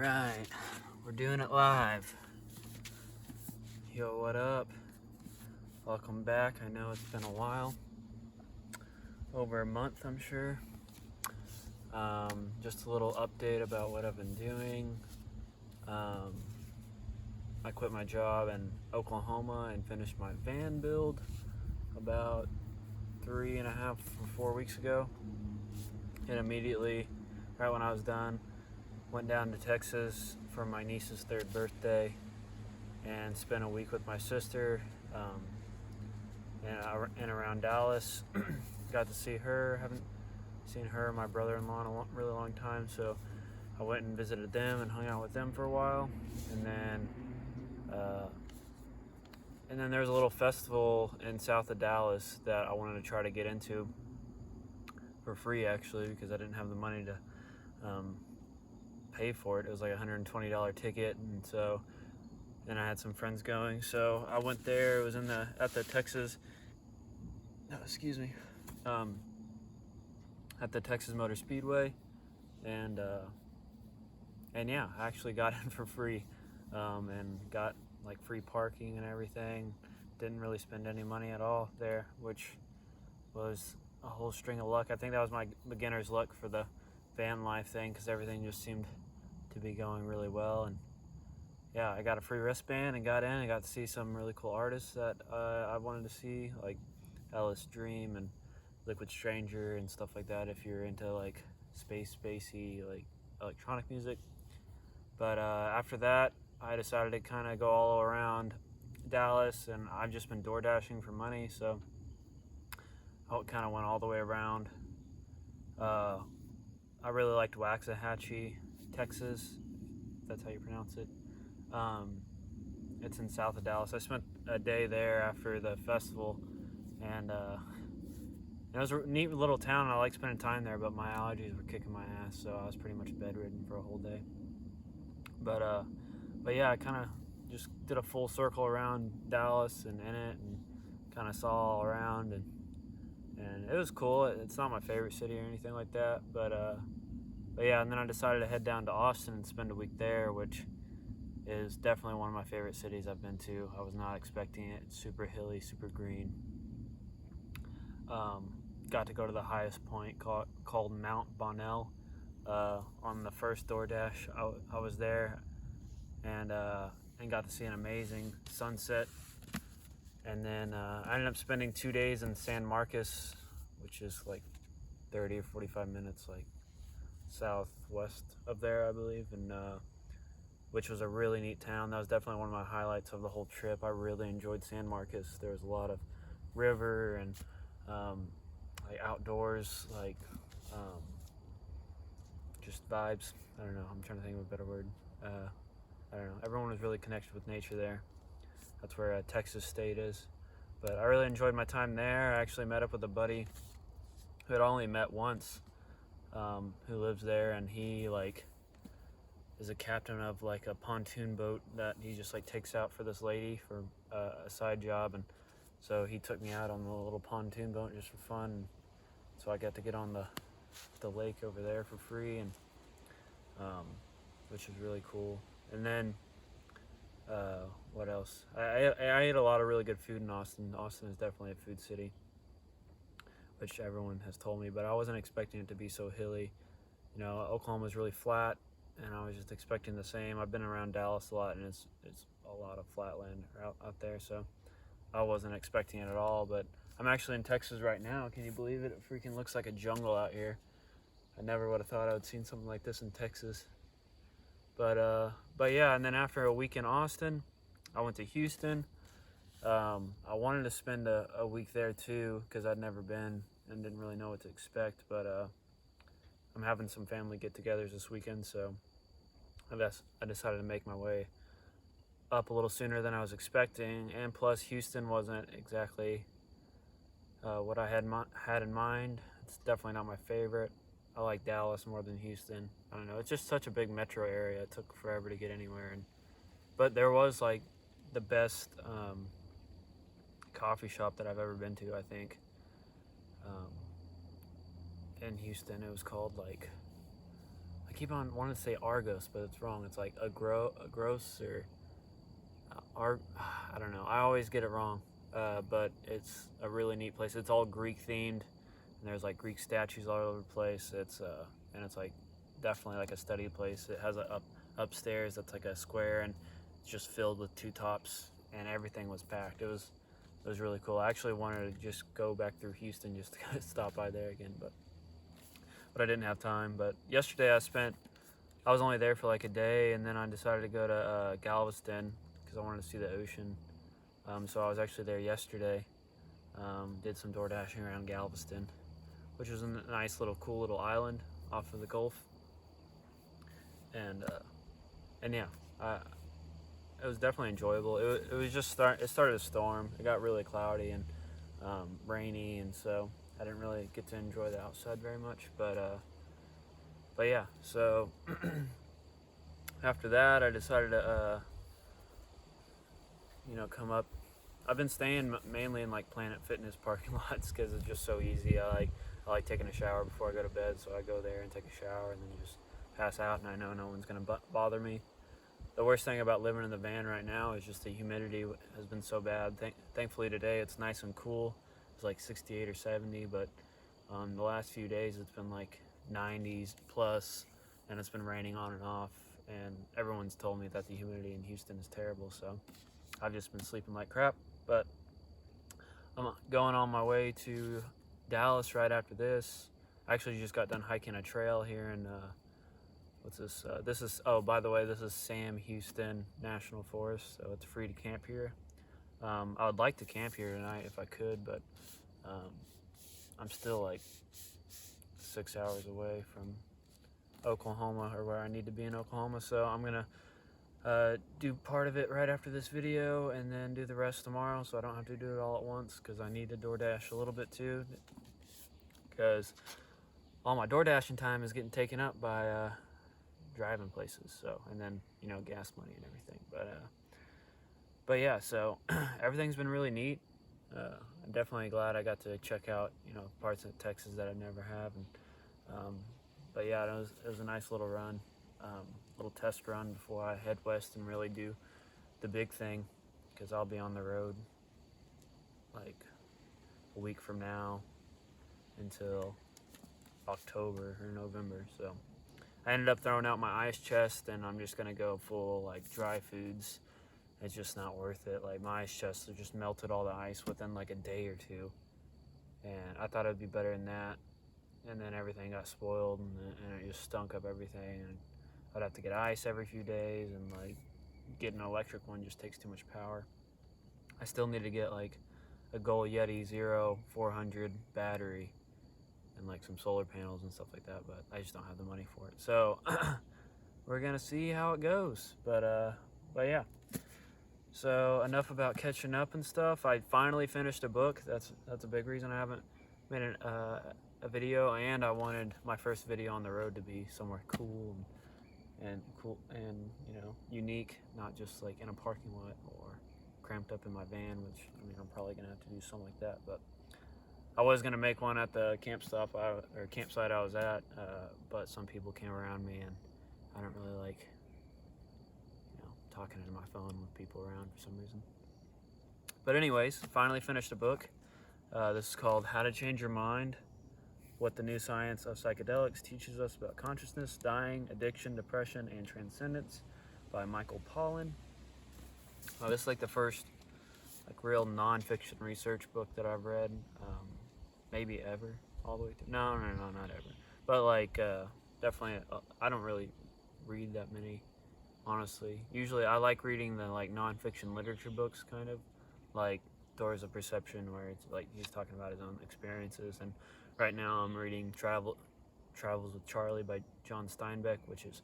Alright, we're doing it live. Yo, what up? Welcome back. I know it's been a while. Over a month, I'm sure. Just a little update about what I've been doing. I quit my job in Oklahoma and finished my van build about 3.5 or 4 weeks ago. And immediately, right when I was done, went down to Texas for my niece's 3rd birthday and spent a week with my sister and around Dallas. Got to see her. Haven't seen her and my brother-in-law in a really long time, so I went and visited them and hung out with them for a while. And then there's a little festival in south of Dallas that I wanted to try to get into for free, actually, because I didn't have the money to pay for it. It was like a $120 ticket, and so then I had some friends going, so I went there. It was at the Texas at the Texas Motor Speedway, and yeah, I actually got in for free, and got like free parking and everything. Didn't really spend any money at all there, which was a whole string of luck. I think that was my beginner's luck for the van life thing, because everything just seemed to be going really well. And yeah, I got a free wristband and got in and got to see some really cool artists that I wanted to see, like Ellis Dream and Liquid Stranger and stuff like that, if you're into like spacey like electronic music. But after that, I decided to kind of go all around Dallas, and I've just been door dashing for money, so I kind of went all the way around. I really liked Waxahachie, Texas, if that's how you pronounce it. It's in south of Dallas. I spent a day there after the festival, and it was a neat little town. I like spending time there, but my allergies were kicking my ass, so I was pretty much bedridden for a whole day. But yeah, I kind of just did a full circle around Dallas and in it, and kind of saw all around, and it was cool. It's not my favorite city or anything like that, but yeah, and then I decided to head down to Austin and spend a week there, which is definitely one of my favorite cities I've been to. I was not expecting it. It's super hilly, super green. Got to go to the highest point called Mount Bonnell. On the first DoorDash, I was there, and got to see an amazing sunset. And then I ended up spending 2 days in San Marcos, which is like 30 or 45 minutes like southwest of there, I believe, and which was a really neat town. That was definitely one of my highlights of the whole trip. I really enjoyed San Marcos. There was a lot of river and like outdoors, like just vibes. I don't know, I'm trying to think of a better word. I don't know, everyone was really connected with nature there. That's where Texas State is. But I really enjoyed my time there. I actually met up with a buddy who I'd only met once, who lives there, and he like is a captain of like a pontoon boat that he just like takes out for this lady for a side job. And so he took me out on the little pontoon boat just for fun. And so I got to get on the lake over there for free, and which is really cool. And then what else? I ate a lot of really good food in Austin. Austin is definitely a food city, which everyone has told me, but I wasn't expecting it to be so hilly. You know, Oklahoma's really flat, and I was just expecting the same. I've been around Dallas a lot, and it's a lot of flat land out there, so I wasn't expecting it at all. But I'm actually in Texas right now. Can you believe it? It freaking looks like a jungle out here. I never would have thought I would seen something like this in Texas. But yeah, and then after a week in Austin, I went to Houston. I wanted to spend a week there too, because I'd never been and didn't really know what to expect. But I'm having some family get-togethers this weekend, so I decided to make my way up a little sooner than I was expecting. And plus, Houston wasn't exactly what I had in mind. It's definitely not my favorite. I like Dallas more than Houston. I don't know, it's just such a big metro area. It took forever to get anywhere. But there was like the best coffee shop that I've ever been to, I think, in Houston. It was called like keep on wanting to say Argos, but it's wrong. It's like Agros or I don't know. I always get it wrong. But it's a really neat place. It's all Greek themed, and there's like Greek statues all over the place. And it's like definitely like a study place. It has a upstairs that's like a square, and it's just filled with two tops, and everything was packed. It was really cool. I actually wanted to just go back through Houston just to stop by there again, but I didn't have time. But yesterday I was only there for like a day, and then I decided to go to Galveston because I wanted to see the ocean. So I was actually there yesterday. Did some door dashing around Galveston, which was a nice little cool little island off of the Gulf. And yeah, it was definitely enjoyable. It was just it started to storm. It got really cloudy and rainy, and so I didn't really get to enjoy the outside very much. But yeah, so after that, I decided to come up. I've been staying mainly in like Planet Fitness parking lots because it's just so easy. I like taking a shower before I go to bed, so I go there and take a shower and then just pass out, and I know no one's gonna bother me. The worst thing about living in the van right now is just the humidity has been so bad. Thankfully today it's nice and cool. It's like 68 or 70, but the last few days it's been like 90s plus, and it's been raining on and off, and everyone's told me that the humidity in Houston is terrible, so I've just been sleeping like crap. But I'm going on my way to Dallas right after this. I actually just got done hiking a trail here in what's this? Oh, by the way, this is Sam Houston National Forest, so it's free to camp here. I would like to camp here tonight if I could, but I'm still like 6 hours away from Oklahoma, or where I need to be in Oklahoma, so I'm gonna do part of it right after this video and then do the rest tomorrow, so I don't have to do it all at once, because I need to DoorDash a little bit too, because all my DoorDashing time is getting taken up by driving places, so, and then gas money and everything. But yeah, so everything's been really neat. I'm definitely glad I got to check out parts of Texas that I never have, and but yeah, it was a nice little run, little test run before I head west and really do the big thing, because I'll be on the road like a week from now until October or November. So I ended up throwing out my ice chest, and I'm just gonna go full like dry foods. It's just not worth it. Like, my ice chest just melted all the ice within like a day or two, and I thought it'd be better than that, and then everything got spoiled, and it just stunk up everything, and I'd have to get ice every few days, and like getting an electric one just takes too much power. I still need to get like a Goal Yeti Zero 400 battery and like some solar panels and stuff like that, but I just don't have the money for it. So we're gonna see how it goes. But yeah. So enough about catching up and stuff. I finally finished a book. That's a big reason I haven't made a video, and I wanted my first video on the road to be somewhere cool and unique, not just like in a parking lot or cramped up in my van, which I'm probably gonna have to do something like that. But I was gonna make one at the campsite I was at, but some people came around me, and I don't really like talking into my phone with people around for some reason. But anyways, finally finished a book. This is called How to Change Your Mind: What the New Science of Psychedelics Teaches Us About Consciousness, Dying, Addiction, Depression, and Transcendence, by Michael Pollan. This is like the first like real non-fiction research book that I've read, maybe ever, all the way through. No, not ever. But like definitely, I don't really read that many, honestly. Usually I like reading the like non-fiction literature books, kind of like Doors of Perception, where it's like he's talking about his own experiences. And right now I'm reading Travels with Charlie by John Steinbeck, which is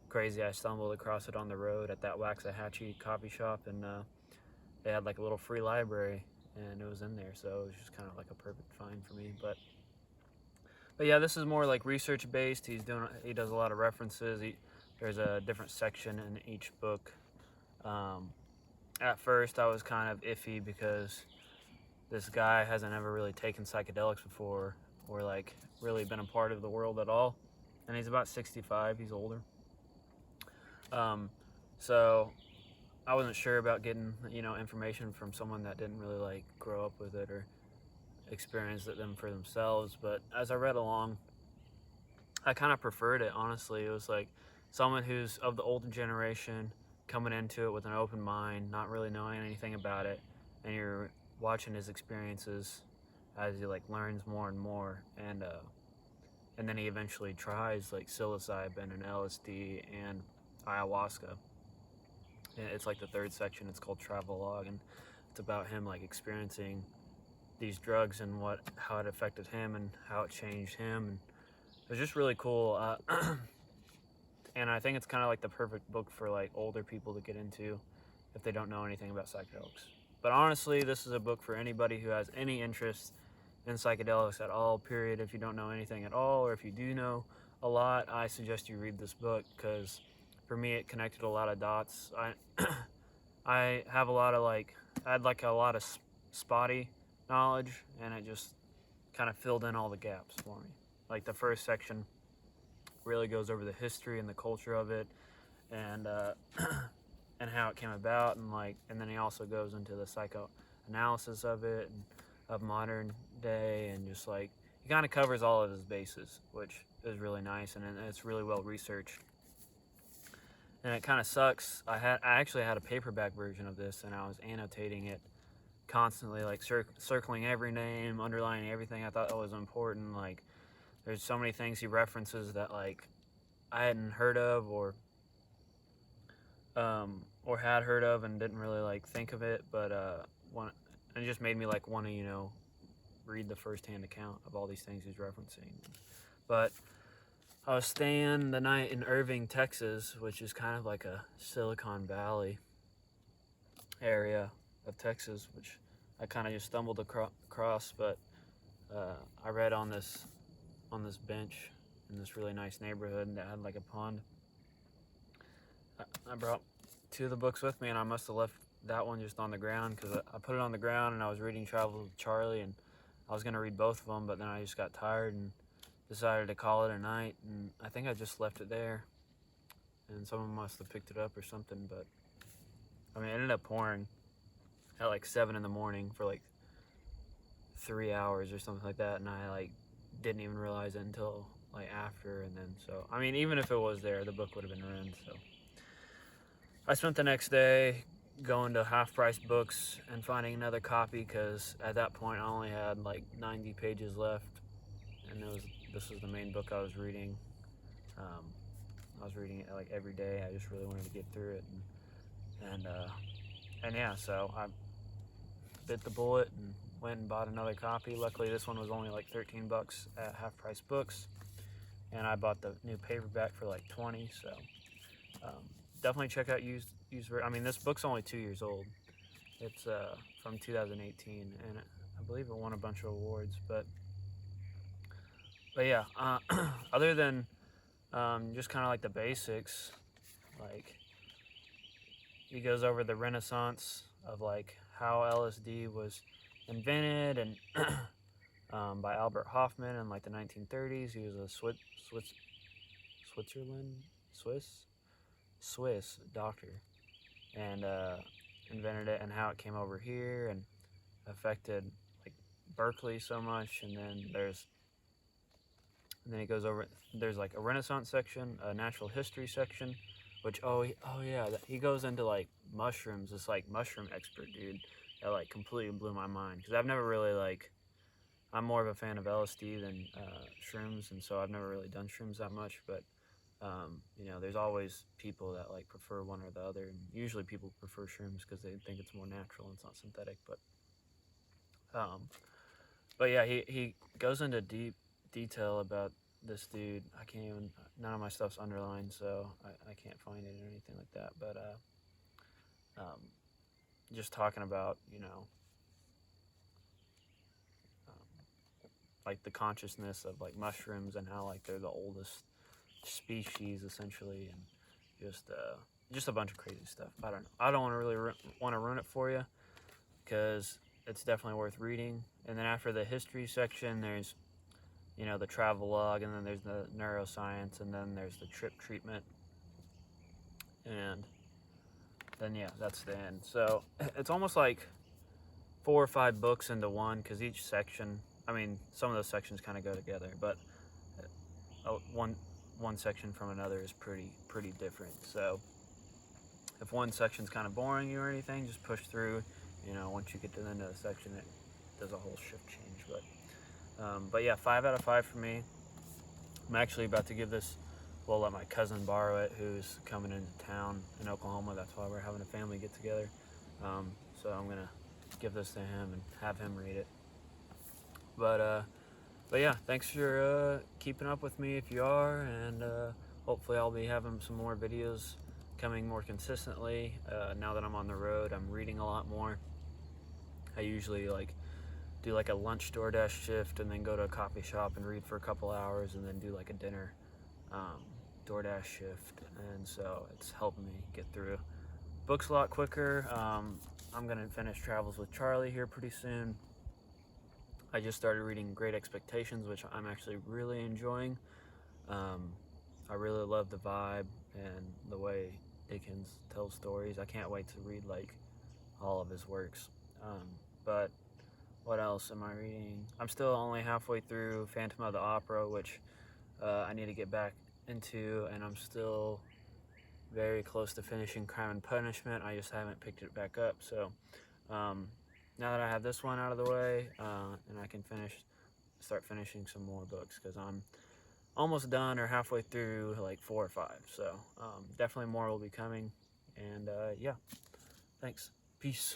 crazy. I stumbled across it on the road at that Waxahachie coffee shop, and they had like a little free library, and it was in there, so it was just kind of like a perfect find for me. But yeah, this is more like research based. He does a lot of references. There's a different section in each book. At first I was kind of iffy because this guy hasn't ever really taken psychedelics before, or like really been a part of the world at all. and he's about 65. He's older. So I wasn't sure about getting, information from someone that didn't really like grow up with it or experience it them for themselves. But as I read along, I kind of preferred it, honestly. It was like someone who's of the older generation coming into it with an open mind, not really knowing anything about it, and you're watching his experiences as he like learns more and more, and then he eventually tries like psilocybin and LSD and ayahuasca. And it's like the third section. It's called Travelogue, and it's about him like experiencing these drugs and how it affected him and how it changed him. And it was just really cool. And I think it's kind of like the perfect book for like older people to get into if they don't know anything about psychedelics. But honestly, this is a book for anybody who has any interest in psychedelics at all, period. If you don't know anything at all, or if you do know a lot, I suggest you read this book, because for me it connected a lot of dots. I have a lot of I had like a lot of spotty knowledge, and it just kind of filled in all the gaps for me. Like the first section really goes over the history and the culture of it, and and how it came about, and then he also goes into the psychoanalysis of it and of modern day, and just like he kind of covers all of his bases, which is really nice, and it's really well researched. And it kind of sucks. I actually had a paperback version of this, and I was annotating it constantly, like circling every name, underlining everything I thought that was important. Like there's so many things he references that like I hadn't heard of, or had heard of and didn't really like think of it, but it just made me like want to read the first-hand account of all these things he's referencing. But I was staying the night in Irving, Texas, which is kind of like a Silicon Valley area of Texas, which I kind of just stumbled across. But I read on this bench in this really nice neighborhood that had like a pond. I brought two of the books with me, and I must have left that one just on the ground, because I put it on the ground and I was reading Travel with Charlie, and I was going to read both of them, but then I just got tired and decided to call it a night, and I think I just left it there, and someone must have picked it up or something. But I mean, it ended up pouring at like 7 in the morning for like 3 hours or something like that, and I like didn't even realize it until like after. And then, so I mean, even if it was there, the book would have been ruined. So I spent the next day going to Half Price Books and finding another copy, because at that point I only had like 90 pages left, and this was the main book I was reading. I was reading it like every day. I just really wanted to get through it, and yeah, so I bit the bullet and went and bought another copy. Luckily, this one was only like $13 at Half Price Books, and I bought the new paperback for like 20. So definitely check out used. I mean, this book's only 2 years old. It's from 2018, and I believe it won a bunch of awards. But yeah, other than just kind of like the basics, like he goes over the Renaissance of like how LSD was invented, and by Albert Hofmann in like the 1930s. He was a Swiss doctor, and invented it, and how it came over here and affected like Berkeley so much. And then he goes over, there's like a Renaissance section, a natural history section, which he goes into like mushrooms. This like mushroom expert dude that like completely blew my mind, because I've never really I'm more of a fan of LSD than shrooms, and so I've never really done shrooms that much. But there's always people that like prefer one or the other, and usually people prefer shrooms because they think it's more natural and it's not synthetic. But yeah, he goes into deep detail about this dude. None of my stuff's underlined, so I can't find it or anything like that. But just talking about like the consciousness of like mushrooms, and how like they're the oldest species essentially, and just a bunch of crazy stuff. I don't know. I don't want to ruin it for you, because it's definitely worth reading. And then after the history section, there's you know, the travelogue, and then there's the neuroscience, and then there's the trip treatment, and then yeah, that's the end. So it's almost like 4 or 5 books into one, because each section, I mean, some of those sections kind of go together, but one section from another is pretty different. So if one section's kind of boring you or anything, just push through. You know, once you get to the end of the section, it does a whole shift change. But yeah, 5 out of 5 for me. I'm actually about to give this, well, let my cousin borrow it, who's coming into town in Oklahoma. That's why we're having a family get together. So I'm gonna give this to him and have him read it. But yeah, thanks for keeping up with me if you are, and hopefully I'll be having some more videos coming more consistently. Now that I'm on the road, I'm reading a lot more. I usually do like a lunch DoorDash shift and then go to a coffee shop and read for a couple hours, and then do like a dinner DoorDash shift, and so it's helped me get through books a lot quicker. I'm gonna finish Travels with Charlie here pretty soon. I just started reading Great Expectations, which I'm actually really enjoying. I really love the vibe and the way Dickens tells stories. I can't wait to read like all of his works. But what else am I reading? I'm still only halfway through Phantom of the Opera, which I need to get back into, and I'm still very close to finishing Crime and Punishment. I just haven't picked it back up. So now that I have this one out of the way, and I can start finishing some more books, because I'm almost done or halfway through like 4 or 5. So definitely more will be coming, and yeah, thanks. Peace.